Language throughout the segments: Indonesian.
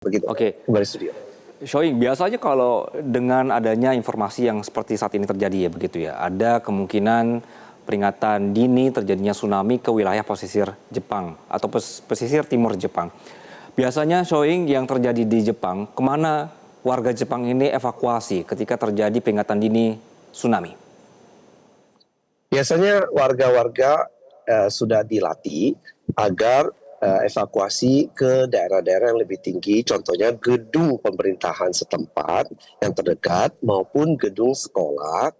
Begitu, Oke, kembali studio. Shoing, biasanya kalau dengan adanya informasi yang seperti saat ini terjadi ya begitu ya, ada kemungkinan peringatan dini terjadinya tsunami ke wilayah pesisir Jepang atau pesisir timur Jepang. Biasanya Shoing yang terjadi di Jepang, kemana warga Jepang ini evakuasi ketika terjadi peringatan dini tsunami? Biasanya warga-warga sudah dilatih agar evakuasi ke daerah-daerah yang lebih tinggi, contohnya gedung pemerintahan setempat yang terdekat maupun gedung sekolah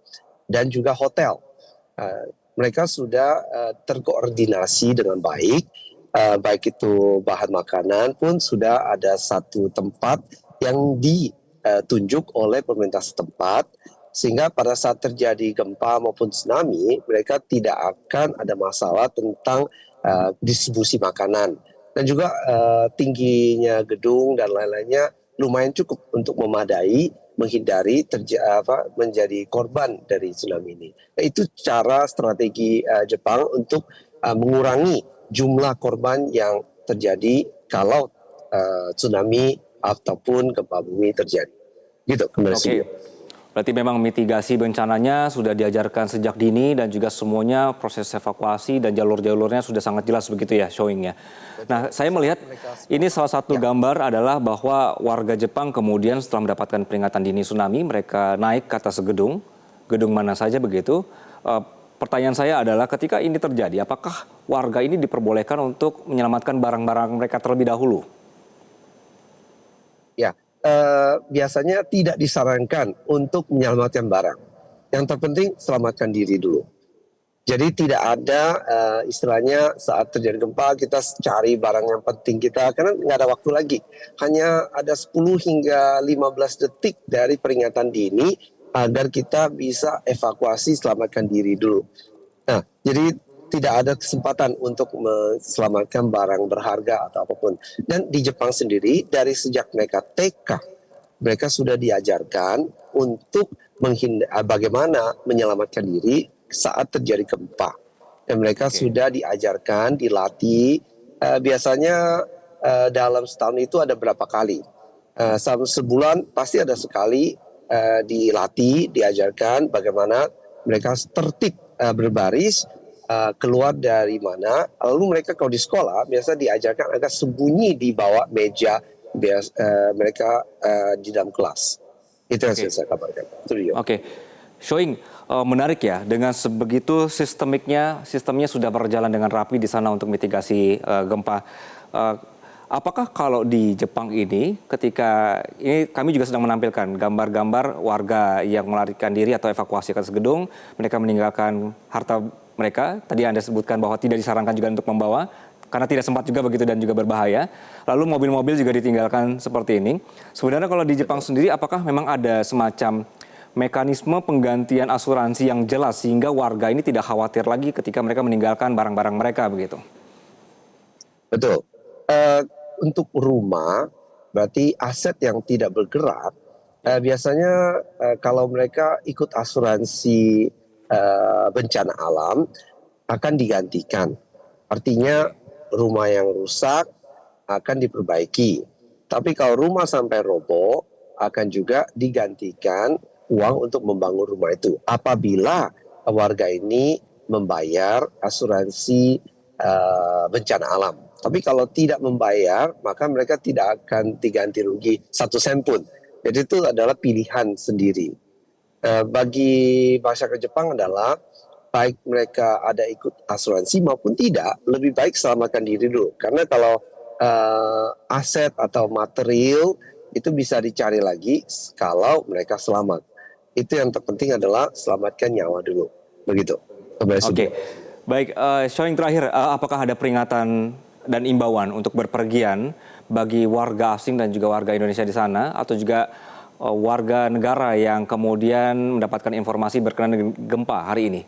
dan juga hotel. Mereka sudah terkoordinasi dengan baik, baik itu bahan makanan pun sudah ada satu tempat yang ditunjuk oleh pemerintah setempat, sehingga pada saat terjadi gempa maupun tsunami, mereka tidak akan ada masalah tentang distribusi makanan. Dan juga tingginya gedung dan lain-lainnya lumayan cukup untuk memadai menghindari menjadi korban dari tsunami ini. Itu cara strategi Jepang untuk mengurangi jumlah korban yang terjadi kalau tsunami ataupun gempa bumi terjadi. Gitu, kembali studio. Oke, berarti memang mitigasi bencananya sudah diajarkan sejak dini dan juga semuanya proses evakuasi dan jalur-jalurnya sudah sangat jelas begitu ya, Showing ya. Nah, saya melihat ini salah satu gambar adalah bahwa warga Jepang kemudian setelah mendapatkan peringatan dini tsunami, mereka naik ke atas gedung, gedung mana saja begitu. Pertanyaan saya adalah ketika ini terjadi, apakah warga ini diperbolehkan untuk menyelamatkan barang-barang mereka terlebih dahulu? Ya, biasanya tidak disarankan untuk menyelamatkan barang. Yang terpenting selamatkan diri dulu. Jadi tidak ada istilahnya saat terjadi gempa kita cari barang yang penting kita, karena nggak ada waktu lagi. Hanya ada 10 hingga 15 detik dari peringatan dini agar kita bisa evakuasi selamatkan diri dulu. Nah, jadi tidak ada kesempatan untuk menyelamatkan barang berharga atau apapun. Dan di Jepang sendiri dari sejak mereka TK, mereka sudah diajarkan untuk bagaimana menyelamatkan diri saat terjadi gempa. Dan mereka sudah diajarkan, dilatih. Biasanya dalam setahun itu ada berapa kali. Sebulan pasti ada sekali dilatih, diajarkan bagaimana mereka tertib berbaris, keluar dari mana. Lalu mereka kalau di sekolah biasa diajarkan agar sembunyi di bawah meja mereka di dalam kelas. Itu yang saya kabarkan. Oke, Showing, menarik ya dengan sebegitu sistemnya sudah berjalan dengan rapi di sana untuk mitigasi gempa. Apakah kalau di Jepang ini ketika ini kami juga sedang menampilkan gambar-gambar warga yang melarikan diri atau evakuasi ke gedung, mereka meninggalkan harta mereka. Tadi Anda sebutkan bahwa tidak disarankan juga untuk membawa karena tidak sempat juga begitu dan juga berbahaya. Lalu mobil-mobil juga ditinggalkan seperti ini. Sebenarnya kalau di Jepang sendiri apakah memang ada semacam mekanisme penggantian asuransi yang jelas sehingga warga ini tidak khawatir lagi ketika mereka meninggalkan barang-barang mereka begitu? Betul. Untuk rumah, berarti aset yang tidak bergerak, biasanya kalau mereka ikut asuransi bencana alam akan digantikan. Artinya rumah yang rusak akan diperbaiki. Tapi kalau rumah sampai roboh akan juga digantikan uang untuk membangun rumah itu. Apabila warga ini membayar asuransi bencana alam. Tapi kalau tidak membayar, maka mereka tidak akan diganti rugi 1 sen pun. Jadi itu adalah pilihan sendiri. Bagi masyarakat Jepang adalah baik mereka ada ikut asuransi maupun tidak, lebih baik selamatkan diri dulu. Karena kalau aset atau material itu bisa dicari lagi kalau mereka selamat. Itu yang terpenting adalah selamatkan nyawa dulu. Begitu. Oke, baik. Showing terakhir, apakah ada peringatan dan imbauan untuk berpergian bagi warga asing dan juga warga Indonesia di sana atau juga warga negara yang kemudian mendapatkan informasi berkenaan dengan gempa hari ini?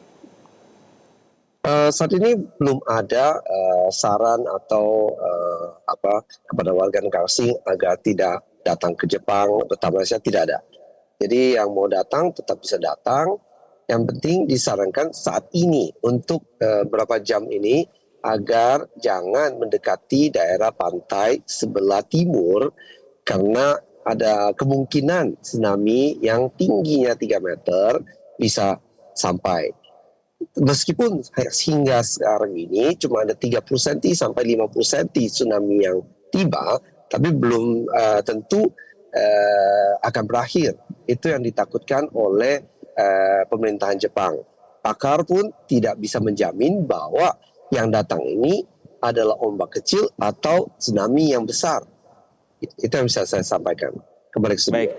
Saat ini belum ada saran atau kepada warga negara asing agar tidak datang ke Jepang atau Malaysia, tidak ada. Jadi yang mau datang tetap bisa datang. Yang penting disarankan saat ini untuk berapa jam ini agar jangan mendekati daerah pantai sebelah timur karena ada kemungkinan tsunami yang tingginya 3 meter bisa sampai. Meskipun hingga sekarang ini cuma ada 30 cm sampai 50 cm tsunami yang tiba, tapi belum tentu akan berakhir. Itu yang ditakutkan oleh pemerintahan Jepang. Pakar pun tidak bisa menjamin bahwa yang datang ini adalah ombak kecil atau tsunami yang besar. Itu yang bisa saya sampaikan. Kembali ke studio.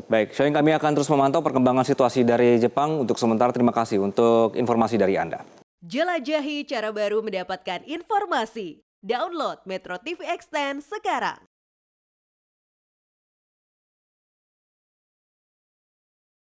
Baik. Shoing, kami akan terus memantau perkembangan situasi dari Jepang. Untuk sementara, terima kasih untuk informasi dari Anda. Jelajahi cara baru mendapatkan informasi. Download Metro TV Extend sekarang.